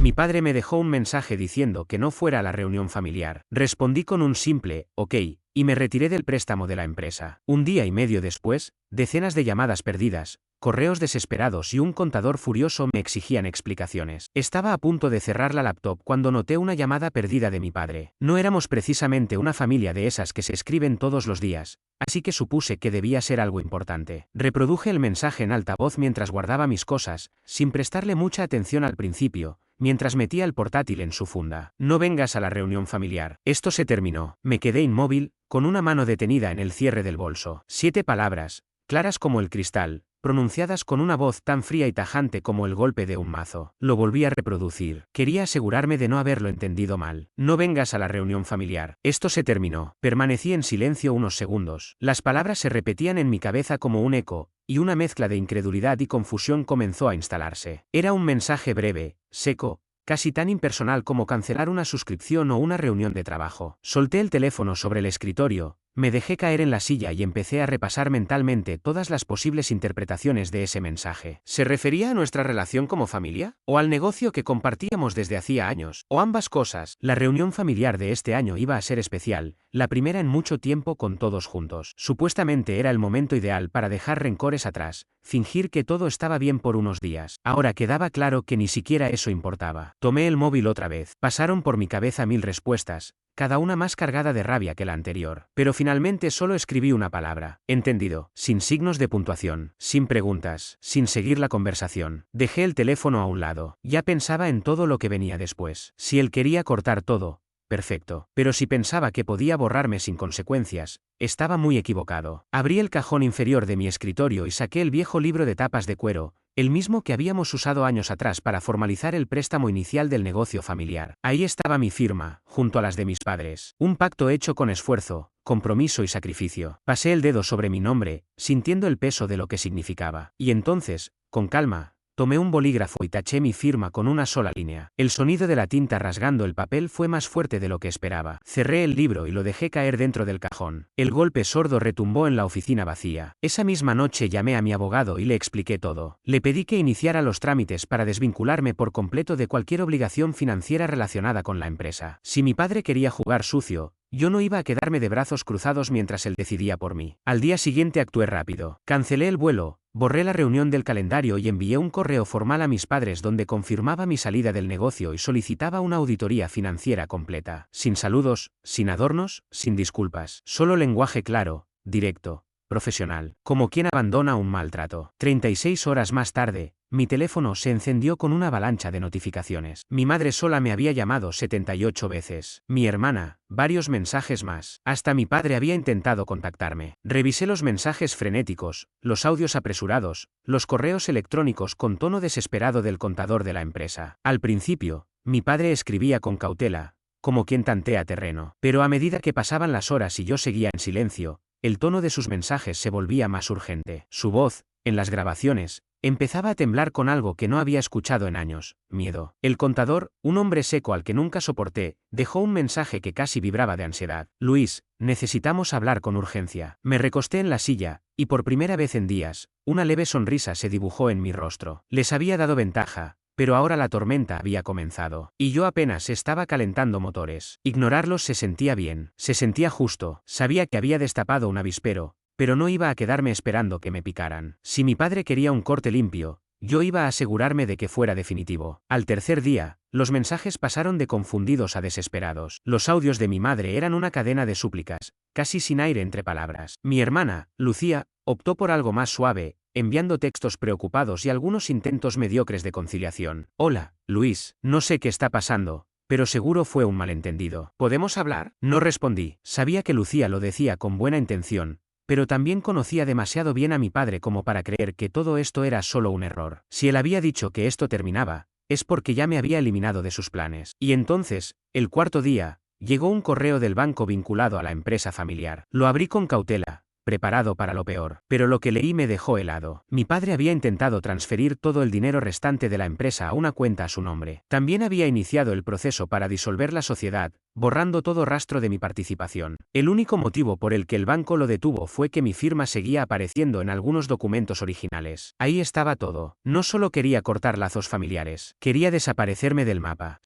Mi padre me dejó un mensaje diciendo que no fuera a la reunión familiar. Respondí con un simple, ok, y me retiré del préstamo de la empresa. Un día y medio después, decenas de llamadas perdidas, correos desesperados y un contador furioso me exigían explicaciones. Estaba a punto de cerrar la laptop cuando noté una llamada perdida de mi padre. No éramos precisamente una familia de esas que se escriben todos los días, así que supuse que debía ser algo importante. Reproduje el mensaje en altavoz mientras guardaba mis cosas, sin prestarle mucha atención al principio, mientras metía el portátil en su funda. No vengas a la reunión familiar. Esto se terminó. Me quedé inmóvil, con una mano detenida en el cierre del bolso. 7 palabras, claras como el cristal, pronunciadas con una voz tan fría y tajante como el golpe de un mazo. Lo volví a reproducir. Quería asegurarme de no haberlo entendido mal. No vengas a la reunión familiar. Esto se terminó. Permanecí en silencio unos segundos. Las palabras se repetían en mi cabeza como un eco, y una mezcla de incredulidad y confusión comenzó a instalarse. Era un mensaje breve, seco, casi tan impersonal como cancelar una suscripción o una reunión de trabajo. Solté el teléfono sobre el escritorio, me dejé caer en la silla y empecé a repasar mentalmente todas las posibles interpretaciones de ese mensaje. ¿Se refería a nuestra relación como familia? ¿O al negocio que compartíamos desde hacía años? ¿O ambas cosas? La reunión familiar de este año iba a ser especial, la primera en mucho tiempo con todos juntos. Supuestamente era el momento ideal para dejar rencores atrás, fingir que todo estaba bien por unos días. Ahora quedaba claro que ni siquiera eso importaba. Tomé el móvil otra vez. Pasaron por mi cabeza 1000 respuestas, cada una más cargada de rabia que la anterior. Pero finalmente solo escribí una palabra. Entendido. Sin signos de puntuación, sin preguntas, sin seguir la conversación. Dejé el teléfono a un lado. Ya pensaba en todo lo que venía después. Si él quería cortar todo, perfecto. Pero si pensaba que podía borrarme sin consecuencias, estaba muy equivocado. Abrí el cajón inferior de mi escritorio y saqué el viejo libro de tapas de cuero, el mismo que habíamos usado años atrás para formalizar el préstamo inicial del negocio familiar. Ahí estaba mi firma, junto a las de mis padres. Un pacto hecho con esfuerzo, compromiso y sacrificio. Pasé el dedo sobre mi nombre, sintiendo el peso de lo que significaba. Y entonces, con calma, tomé un bolígrafo y taché mi firma con una sola línea. El sonido de la tinta rasgando el papel fue más fuerte de lo que esperaba. Cerré el libro y lo dejé caer dentro del cajón. El golpe sordo retumbó en la oficina vacía. Esa misma noche llamé a mi abogado y le expliqué todo. Le pedí que iniciara los trámites para desvincularme por completo de cualquier obligación financiera relacionada con la empresa. Si mi padre quería jugar sucio, yo no iba a quedarme de brazos cruzados mientras él decidía por mí. Al día siguiente actué rápido. Cancelé el vuelo, borré la reunión del calendario y envié un correo formal a mis padres donde confirmaba mi salida del negocio y solicitaba una auditoría financiera completa. Sin saludos, sin adornos, sin disculpas. Solo lenguaje claro, directo, profesional. Como quien abandona un maltrato. 36 horas más tarde, mi teléfono se encendió con una avalancha de notificaciones. Mi madre sola me había llamado 78 veces. Mi hermana, varios mensajes más. Hasta mi padre había intentado contactarme. Revisé los mensajes frenéticos, los audios apresurados, los correos electrónicos con tono desesperado del contador de la empresa. Al principio, mi padre escribía con cautela, como quien tantea terreno. Pero a medida que pasaban las horas y yo seguía en silencio, el tono de sus mensajes se volvía más urgente. Su voz, en las grabaciones, empezaba a temblar con algo que no había escuchado en años: miedo. El contador, un hombre seco al que nunca soporté, dejó un mensaje que casi vibraba de ansiedad. Luis, necesitamos hablar con urgencia. Me recosté en la silla, y por primera vez en días, una leve sonrisa se dibujó en mi rostro. Les había dado ventaja, pero ahora la tormenta había comenzado. Y yo apenas estaba calentando motores. Ignorarlos se sentía bien, se sentía justo. Sabía que había destapado un avispero, pero no iba a quedarme esperando que me picaran. Si mi padre quería un corte limpio, yo iba a asegurarme de que fuera definitivo. Al tercer día, los mensajes pasaron de confundidos a desesperados. Los audios de mi madre eran una cadena de súplicas, casi sin aire entre palabras. Mi hermana, Lucía, optó por algo más suave, enviando textos preocupados y algunos intentos mediocres de conciliación. Hola, Luis, no sé qué está pasando, pero seguro fue un malentendido. ¿Podemos hablar? No respondí. Sabía que Lucía lo decía con buena intención, pero también conocía demasiado bien a mi padre como para creer que todo esto era solo un error. Si él había dicho que esto terminaba, es porque ya me había eliminado de sus planes. Y entonces, el cuarto día, llegó un correo del banco vinculado a la empresa familiar. Lo abrí con cautela, preparado para lo peor. Pero lo que leí me dejó helado. Mi padre había intentado transferir todo el dinero restante de la empresa a una cuenta a su nombre. También había iniciado el proceso para disolver la sociedad, borrando todo rastro de mi participación. El único motivo por el que el banco lo detuvo fue que mi firma seguía apareciendo en algunos documentos originales. Ahí estaba todo. No solo quería cortar lazos familiares, quería desaparecerme del mapa.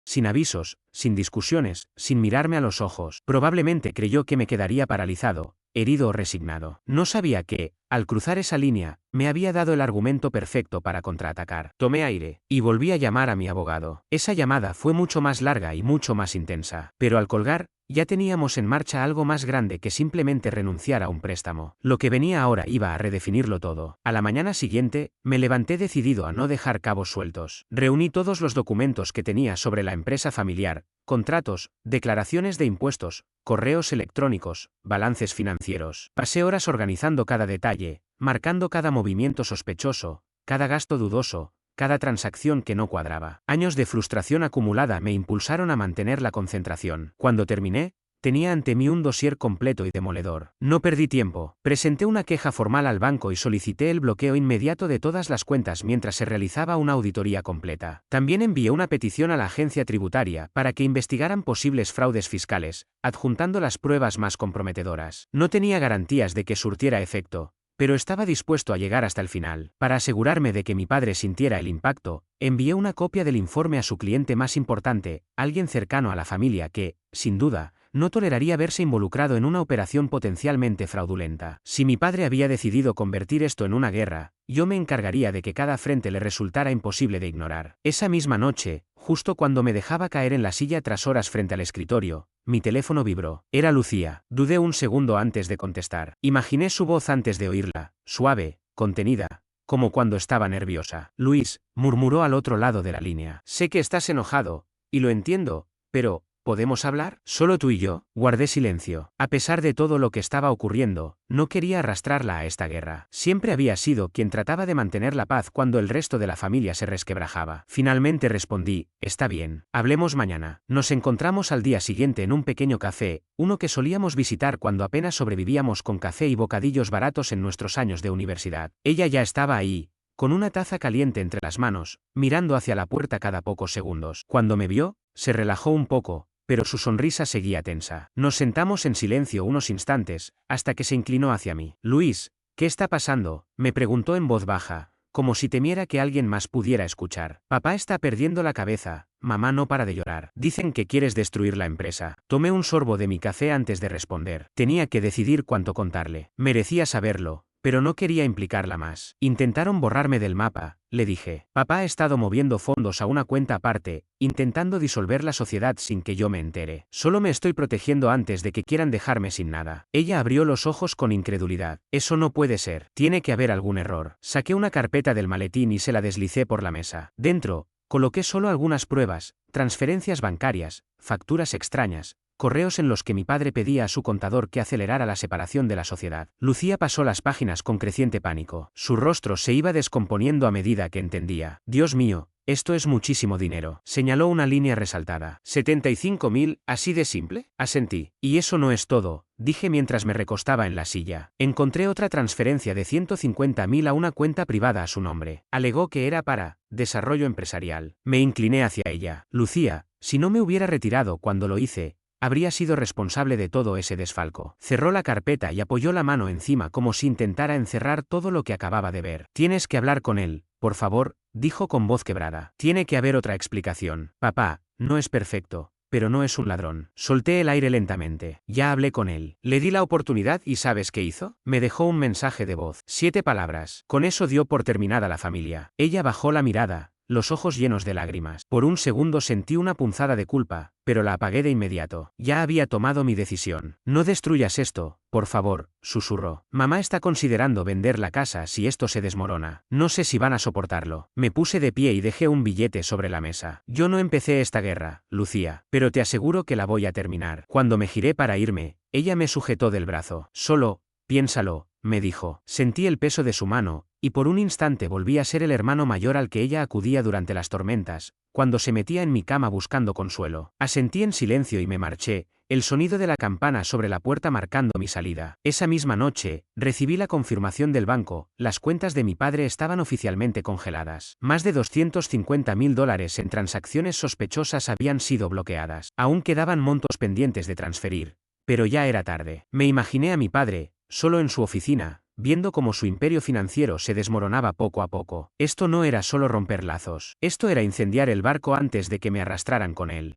Sin avisos, sin discusiones, sin mirarme a los ojos. Probablemente creyó que me quedaría paralizado, herido o resignado. No sabía que, al cruzar esa línea, me había dado el argumento perfecto para contraatacar. Tomé aire, y volví a llamar a mi abogado. Esa llamada fue mucho más larga y mucho más intensa. Pero al colgar, ya teníamos en marcha algo más grande que simplemente renunciar a un préstamo. Lo que venía ahora iba a redefinirlo todo. A la mañana siguiente, me levanté decidido a no dejar cabos sueltos. Reuní todos los documentos que tenía sobre la empresa familiar, contratos, declaraciones de impuestos, correos electrónicos, balances financieros. Pasé horas organizando cada detalle, marcando cada movimiento sospechoso, cada gasto dudoso, cada transacción que no cuadraba. Años de frustración acumulada me impulsaron a mantener la concentración. Cuando terminé, tenía ante mí un dossier completo y demoledor. No perdí tiempo. Presenté una queja formal al banco y solicité el bloqueo inmediato de todas las cuentas mientras se realizaba una auditoría completa. También envié una petición a la agencia tributaria para que investigaran posibles fraudes fiscales, adjuntando las pruebas más comprometedoras. No tenía garantías de que surtiera efecto, pero estaba dispuesto a llegar hasta el final. Para asegurarme de que mi padre sintiera el impacto, envié una copia del informe a su cliente más importante, alguien cercano a la familia que, sin duda, no toleraría verse involucrado en una operación potencialmente fraudulenta. Si mi padre había decidido convertir esto en una guerra, yo me encargaría de que cada frente le resultara imposible de ignorar. Esa misma noche, justo cuando me dejaba caer en la silla tras horas frente al escritorio, mi teléfono vibró. Era Lucía. Dudé un segundo antes de contestar. Imaginé su voz antes de oírla, suave, contenida, como cuando estaba nerviosa. Luis, murmuró al otro lado de la línea. Sé que estás enojado, y lo entiendo, pero ¿podemos hablar? Solo tú y yo. Guardé silencio. A pesar de todo lo que estaba ocurriendo, no quería arrastrarla a esta guerra. Siempre había sido quien trataba de mantener la paz cuando el resto de la familia se resquebrajaba. Finalmente respondí, está bien, hablemos mañana. Nos encontramos al día siguiente en un pequeño café, uno que solíamos visitar cuando apenas sobrevivíamos con café y bocadillos baratos en nuestros años de universidad. Ella ya estaba ahí, con una taza caliente entre las manos, mirando hacia la puerta cada pocos segundos. Cuando me vio, se relajó un poco, pero su sonrisa seguía tensa. Nos sentamos en silencio unos instantes, hasta que se inclinó hacia mí. Luis, ¿qué está pasando?, me preguntó en voz baja, como si temiera que alguien más pudiera escuchar. Papá está perdiendo la cabeza, mamá no para de llorar. Dicen que quieres destruir la empresa. Tomé un sorbo de mi café antes de responder. Tenía que decidir cuánto contarle. Merecía saberlo, pero no quería implicarla más. Intentaron borrarme del mapa, le dije. Papá ha estado moviendo fondos a una cuenta aparte, intentando disolver la sociedad sin que yo me entere. Solo me estoy protegiendo antes de que quieran dejarme sin nada. Ella abrió los ojos con incredulidad. Eso no puede ser. Tiene que haber algún error. Saqué una carpeta del maletín y se la deslicé por la mesa. Dentro, coloqué solo algunas pruebas, transferencias bancarias, facturas extrañas, correos en los que mi padre pedía a su contador que acelerara la separación de la sociedad. Lucía pasó las páginas con creciente pánico. Su rostro se iba descomponiendo a medida que entendía. Dios mío, esto es muchísimo dinero. Señaló una línea resaltada. 75.000, ¿así de simple? Asentí. Y eso no es todo, dije mientras me recostaba en la silla. Encontré otra transferencia de 150.000 a una cuenta privada a su nombre. Alegó que era para desarrollo empresarial. Me incliné hacia ella. Lucía, si no me hubiera retirado cuando lo hice, habría sido responsable de todo ese desfalco. Cerró la carpeta y apoyó la mano encima como si intentara encerrar todo lo que acababa de ver. Tienes que hablar con él, por favor, dijo con voz quebrada. Tiene que haber otra explicación. Papá, no es perfecto, pero no es un ladrón. Solté el aire lentamente. Ya hablé con él. Le di la oportunidad y ¿sabes qué hizo? Me dejó un mensaje de voz. 7 palabras. Con eso dio por terminada la familia. Ella bajó la mirada, los ojos llenos de lágrimas. Por un segundo sentí una punzada de culpa, pero la apagué de inmediato. Ya había tomado mi decisión. No destruyas esto, por favor, susurró. Mamá está considerando vender la casa si esto se desmorona. No sé si van a soportarlo. Me puse de pie y dejé un billete sobre la mesa. Yo no empecé esta guerra, Lucía, pero te aseguro que la voy a terminar. Cuando me giré para irme, ella me sujetó del brazo. Solo, piénsalo, me dijo. Sentí el peso de su mano, y por un instante volví a ser el hermano mayor al que ella acudía durante las tormentas, cuando se metía en mi cama buscando consuelo. Asentí en silencio y me marché, el sonido de la campana sobre la puerta marcando mi salida. Esa misma noche, recibí la confirmación del banco, las cuentas de mi padre estaban oficialmente congeladas. Más de $250.000 en transacciones sospechosas habían sido bloqueadas. Aún quedaban montos pendientes de transferir, pero ya era tarde. Me imaginé a mi padre, solo en su oficina, viendo cómo su imperio financiero se desmoronaba poco a poco. Esto no era solo romper lazos, esto era incendiar el barco antes de que me arrastraran con él.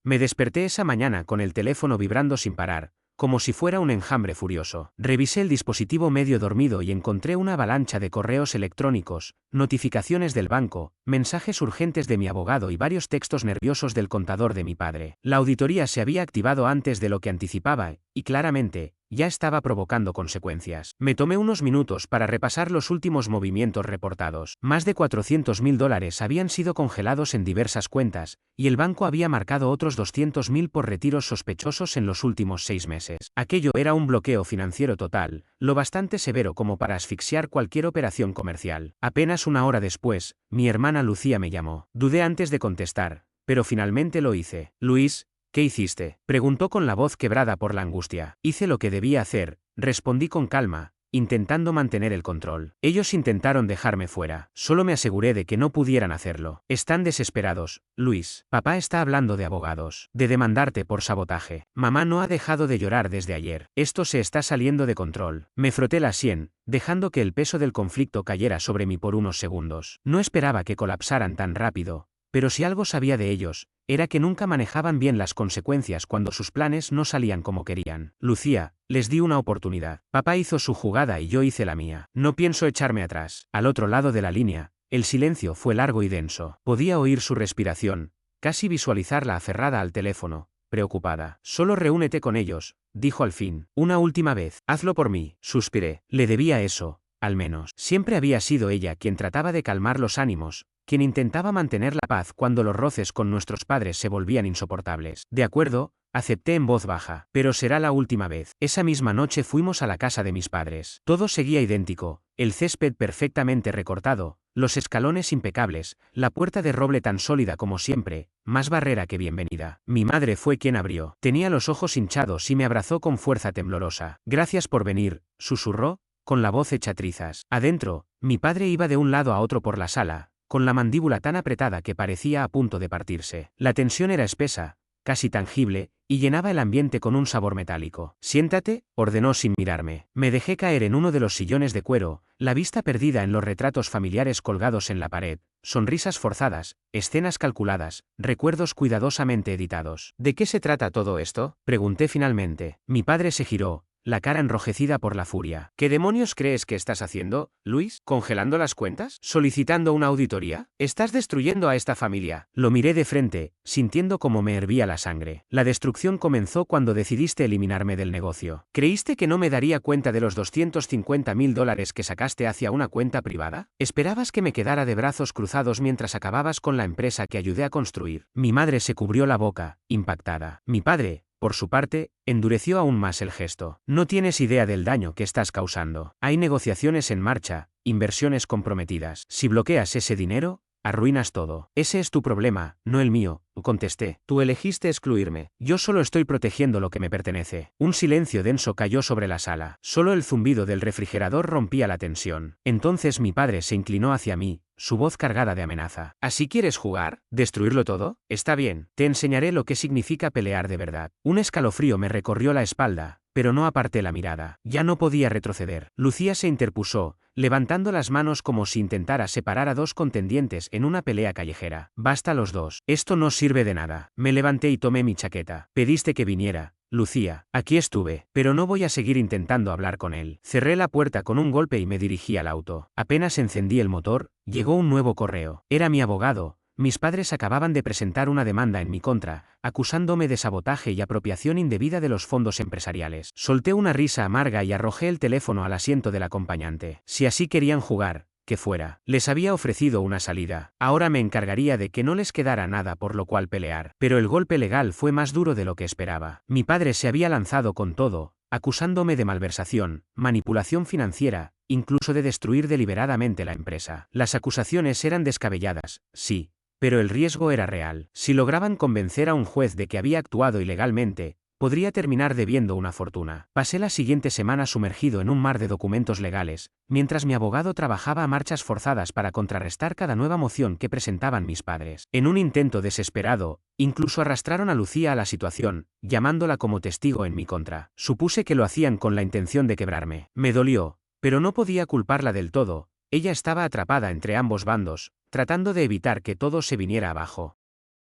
Me desperté esa mañana con el teléfono vibrando sin parar, como si fuera un enjambre furioso. Revisé el dispositivo medio dormido y encontré una avalancha de correos electrónicos, notificaciones del banco, mensajes urgentes de mi abogado y varios textos nerviosos del contador de mi padre. La auditoría se había activado antes de lo que anticipaba, y claramente, ya estaba provocando consecuencias. Me tomé unos minutos para repasar los últimos movimientos reportados. Más de $400.000 habían sido congelados en diversas cuentas, y el banco había marcado otros 200.000 por retiros sospechosos en los últimos 6 meses. Aquello era un bloqueo financiero total, lo bastante severo como para asfixiar cualquier operación comercial. Apenas una hora después, mi hermana Lucía me llamó. Dudé antes de contestar, pero finalmente lo hice. Luis, ¿qué hiciste?, preguntó con la voz quebrada por la angustia. Hice lo que debía hacer, respondí con calma, intentando mantener el control. Ellos intentaron dejarme fuera, solo me aseguré de que no pudieran hacerlo. Están desesperados, Luis. Papá está hablando de abogados, de demandarte por sabotaje. Mamá no ha dejado de llorar desde ayer. Esto se está saliendo de control. Me froté la sien, dejando que el peso del conflicto cayera sobre mí por unos segundos. No esperaba que colapsaran tan rápido, pero si algo sabía de ellos, era que nunca manejaban bien las consecuencias cuando sus planes no salían como querían. Lucía, les di una oportunidad. Papá hizo su jugada y yo hice la mía. No pienso echarme atrás. Al otro lado de la línea, el silencio fue largo y denso. Podía oír su respiración, casi visualizarla aferrada al teléfono, preocupada. Solo reúnete con ellos, dijo al fin. Una última vez. Hazlo por mí. Suspiré. Le debía eso, al menos. Siempre había sido ella quien trataba de calmar los ánimos, quien intentaba mantener la paz cuando los roces con nuestros padres se volvían insoportables. De acuerdo, acepté en voz baja. Pero será la última vez. Esa misma noche fuimos a la casa de mis padres. Todo seguía idéntico, el césped perfectamente recortado, los escalones impecables, la puerta de roble tan sólida como siempre, más barrera que bienvenida. Mi madre fue quien abrió. Tenía los ojos hinchados y me abrazó con fuerza temblorosa. Gracias por venir, susurró, con la voz hecha trizas. Adentro, mi padre iba de un lado a otro por la sala, con la mandíbula tan apretada que parecía a punto de partirse. La tensión era espesa, casi tangible, y llenaba el ambiente con un sabor metálico. Siéntate, ordenó sin mirarme. Me dejé caer en uno de los sillones de cuero, la vista perdida en los retratos familiares colgados en la pared, sonrisas forzadas, escenas calculadas, recuerdos cuidadosamente editados. ¿De qué se trata todo esto?, pregunté finalmente. Mi padre se giró, la cara enrojecida por la furia. ¿Qué demonios crees que estás haciendo, Luis? ¿Congelando las cuentas? ¿Solicitando una auditoría? Estás destruyendo a esta familia. Lo miré de frente, sintiendo cómo me hervía la sangre. La destrucción comenzó cuando decidiste eliminarme del negocio. ¿Creíste que no me daría cuenta de los $250.000 que sacaste hacia una cuenta privada? ¿Esperabas que me quedara de brazos cruzados mientras acababas con la empresa que ayudé a construir? Mi madre se cubrió la boca, impactada. Mi padre, por su parte, endureció aún más el gesto. No tienes idea del daño que estás causando. Hay negociaciones en marcha, inversiones comprometidas. Si bloqueas ese dinero, arruinas todo. Ese es tu problema, no el mío, contesté. Tú elegiste excluirme. Yo solo estoy protegiendo lo que me pertenece. Un silencio denso cayó sobre la sala. Solo el zumbido del refrigerador rompía la tensión. Entonces mi padre se inclinó hacia mí, su voz cargada de amenaza. ¿Así quieres jugar? ¿Destruirlo todo? Está bien, te enseñaré lo que significa pelear de verdad. Un escalofrío me recorrió la espalda, pero no aparté la mirada. Ya no podía retroceder. Lucía se interpuso, levantando las manos como si intentara separar a dos contendientes en una pelea callejera. Basta los dos. Esto no sirve de nada. Me levanté y tomé mi chaqueta. Pediste que viniera, Lucía. Aquí estuve, pero no voy a seguir intentando hablar con él. Cerré la puerta con un golpe y me dirigí al auto. Apenas encendí el motor, llegó un nuevo correo. Era mi abogado. Mis padres acababan de presentar una demanda en mi contra, acusándome de sabotaje y apropiación indebida de los fondos empresariales. Solté una risa amarga y arrojé el teléfono al asiento del acompañante. Si así querían jugar, que fuera. Les había ofrecido una salida. Ahora me encargaría de que no les quedara nada por lo cual pelear. Pero el golpe legal fue más duro de lo que esperaba. Mi padre se había lanzado con todo, acusándome de malversación, manipulación financiera, incluso de destruir deliberadamente la empresa. Las acusaciones eran descabelladas, sí, pero el riesgo era real. Si lograban convencer a un juez de que había actuado ilegalmente, podría terminar debiendo una fortuna. Pasé la siguiente semana sumergido en un mar de documentos legales, mientras mi abogado trabajaba a marchas forzadas para contrarrestar cada nueva moción que presentaban mis padres. En un intento desesperado, incluso arrastraron a Lucía a la situación, llamándola como testigo en mi contra. Supuse que lo hacían con la intención de quebrarme. Me dolió, pero no podía culparla del todo. Ella estaba atrapada entre ambos bandos, tratando de evitar que todo se viniera abajo.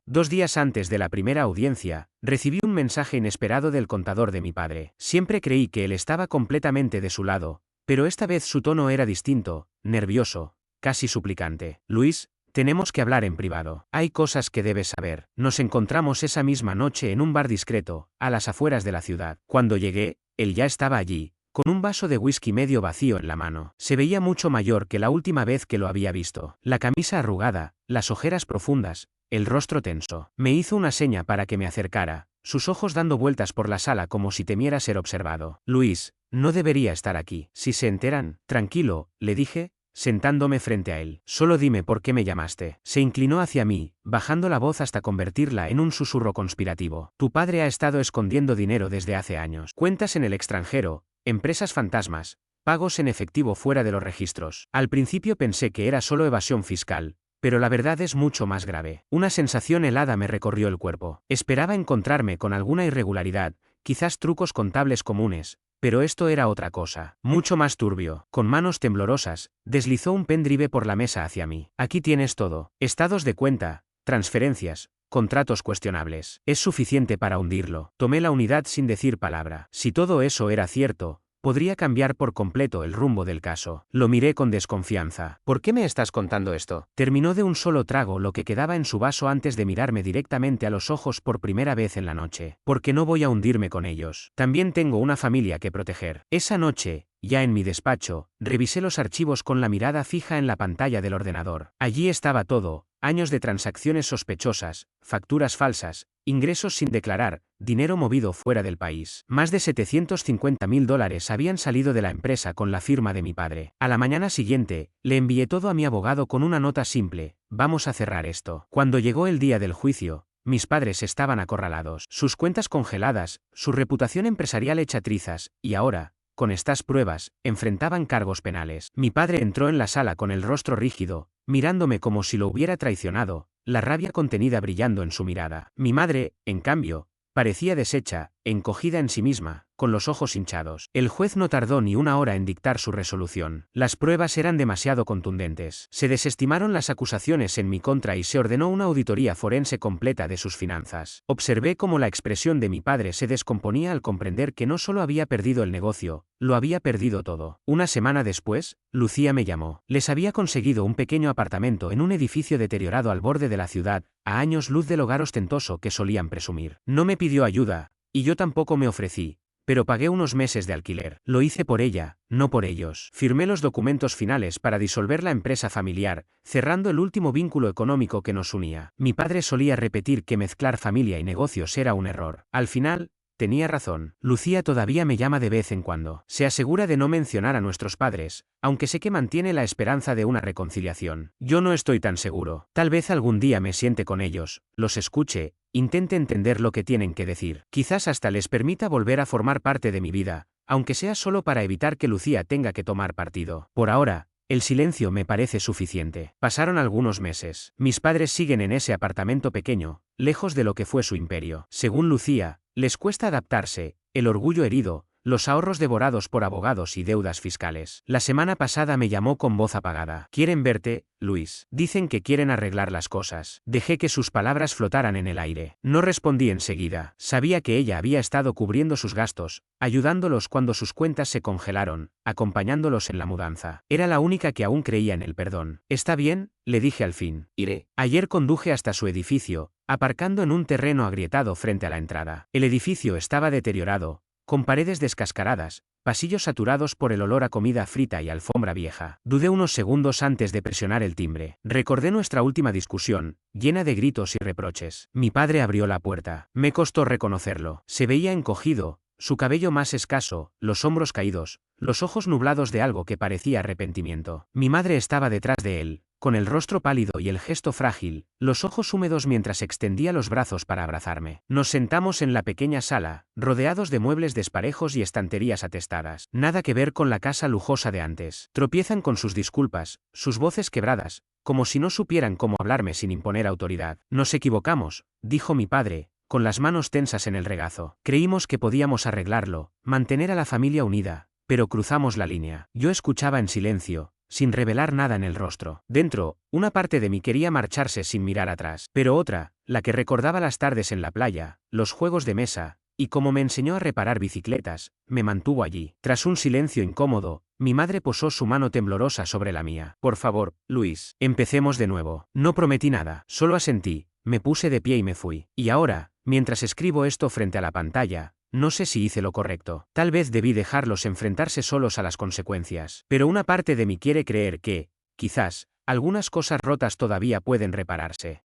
2 días antes de la primera audiencia, recibí un mensaje inesperado del contador de mi padre. Siempre creí que él estaba completamente de su lado, pero esta vez su tono era distinto, nervioso, casi suplicante. Luis, tenemos que hablar en privado. Hay cosas que debes saber. Nos encontramos esa misma noche en un bar discreto, a las afueras de la ciudad. Cuando llegué, él ya estaba allí, con un vaso de whisky medio vacío en la mano. Se veía mucho mayor que la última vez que lo había visto. La camisa arrugada, las ojeras profundas, el rostro tenso. Me hizo una seña para que me acercara, sus ojos dando vueltas por la sala como si temiera ser observado. Luis, no debería estar aquí. Si se enteran, tranquilo, le dije, sentándome frente a él. Solo dime por qué me llamaste. Se inclinó hacia mí, bajando la voz hasta convertirla en un susurro conspirativo. Tu padre ha estado escondiendo dinero desde hace años. Cuentas en el extranjero, empresas fantasmas, pagos en efectivo fuera de los registros. Al principio pensé que era solo evasión fiscal, pero la verdad es mucho más grave. Una sensación helada me recorrió el cuerpo. Esperaba encontrarme con alguna irregularidad, quizás trucos contables comunes, pero esto era otra cosa, mucho más turbio. Con manos temblorosas, deslizó un pendrive por la mesa hacia mí. Aquí tienes todo. Estados de cuenta, transferencias, contratos cuestionables. Es suficiente para hundirlo. Tomé la unidad sin decir palabra. Si todo eso era cierto, podría cambiar por completo el rumbo del caso. Lo miré con desconfianza. ¿Por qué me estás contando esto? Terminó de un solo trago lo que quedaba en su vaso antes de mirarme directamente a los ojos por primera vez en la noche. Porque no voy a hundirme con ellos. También tengo una familia que proteger. Esa noche, ya en mi despacho, revisé los archivos con la mirada fija en la pantalla del ordenador. Allí estaba todo: años de transacciones sospechosas, facturas falsas, ingresos sin declarar, dinero movido fuera del país. Más de $750.000 habían salido de la empresa con la firma de mi padre. A la mañana siguiente, le envié todo a mi abogado con una nota simple: vamos a cerrar esto. Cuando llegó el día del juicio, mis padres estaban acorralados, sus cuentas congeladas, su reputación empresarial hecha trizas, y ahora, con estas pruebas, enfrentaban cargos penales. Mi padre entró en la sala con el rostro rígido, mirándome como si lo hubiera traicionado, la rabia contenida brillando en su mirada. Mi madre, en cambio, parecía deshecha, encogida en sí misma, con los ojos hinchados. El juez no tardó ni una hora en dictar su resolución. Las pruebas eran demasiado contundentes. Se desestimaron las acusaciones en mi contra y se ordenó una auditoría forense completa de sus finanzas. Observé cómo la expresión de mi padre se descomponía al comprender que no solo había perdido el negocio, lo había perdido todo. Una semana después, Lucía me llamó. Les había conseguido un pequeño apartamento en un edificio deteriorado al borde de la ciudad, a años luz del hogar ostentoso que solían presumir. No me pidió ayuda, y yo tampoco me ofrecí, pero pagué unos meses de alquiler. Lo hice por ella, no por ellos. Firmé los documentos finales para disolver la empresa familiar, cerrando el último vínculo económico que nos unía. Mi padre solía repetir que mezclar familia y negocios era un error. Al final, tenía razón. Lucía todavía me llama de vez en cuando. Se asegura de no mencionar a nuestros padres, aunque sé que mantiene la esperanza de una reconciliación. Yo no estoy tan seguro. Tal vez algún día me siente con ellos, los escuche, intente entender lo que tienen que decir. Quizás hasta les permita volver a formar parte de mi vida, aunque sea solo para evitar que Lucía tenga que tomar partido. Por ahora, el silencio me parece suficiente. Pasaron algunos meses. Mis padres siguen en ese apartamento pequeño, lejos de lo que fue su imperio. Según Lucía, les cuesta adaptarse, el orgullo herido, los ahorros devorados por abogados y deudas fiscales. La semana pasada me llamó con voz apagada. Quieren verte, Luis. Dicen que quieren arreglar las cosas. Dejé que sus palabras flotaran en el aire. No respondí enseguida. Sabía que ella había estado cubriendo sus gastos, ayudándolos cuando sus cuentas se congelaron, acompañándolos en la mudanza. Era la única que aún creía en el perdón. ¿Está bien?, le dije al fin. Iré. Ayer conduje hasta su edificio, aparcando en un terreno agrietado frente a la entrada. El edificio estaba deteriorado, con paredes descascaradas, pasillos saturados por el olor a comida frita y alfombra vieja. Dudé unos segundos antes de presionar el timbre. Recordé nuestra última discusión, llena de gritos y reproches. Mi padre abrió la puerta. Me costó reconocerlo. Se veía encogido, su cabello más escaso, los hombros caídos, los ojos nublados de algo que parecía arrepentimiento. Mi madre estaba detrás de él, con el rostro pálido y el gesto frágil, los ojos húmedos mientras extendía los brazos para abrazarme. Nos sentamos en la pequeña sala, rodeados de muebles desparejos y estanterías atestadas. Nada que ver con la casa lujosa de antes. Tropiezan con sus disculpas, sus voces quebradas, como si no supieran cómo hablarme sin imponer autoridad. Nos equivocamos, dijo mi padre, con las manos tensas en el regazo. Creímos que podíamos arreglarlo, mantener a la familia unida, pero cruzamos la línea. Yo escuchaba en silencio, sin revelar nada en el rostro. Dentro, una parte de mí quería marcharse sin mirar atrás, pero otra, la que recordaba las tardes en la playa, los juegos de mesa, y como me enseñó a reparar bicicletas, me mantuvo allí. Tras un silencio incómodo, mi madre posó su mano temblorosa sobre la mía. Por favor, Luis, empecemos de nuevo. No prometí nada, solo asentí, me puse de pie y me fui. Y ahora, mientras escribo esto frente a la pantalla, no sé si hice lo correcto. Tal vez debí dejarlos enfrentarse solos a las consecuencias. Pero una parte de mí quiere creer que, quizás, algunas cosas rotas todavía pueden repararse.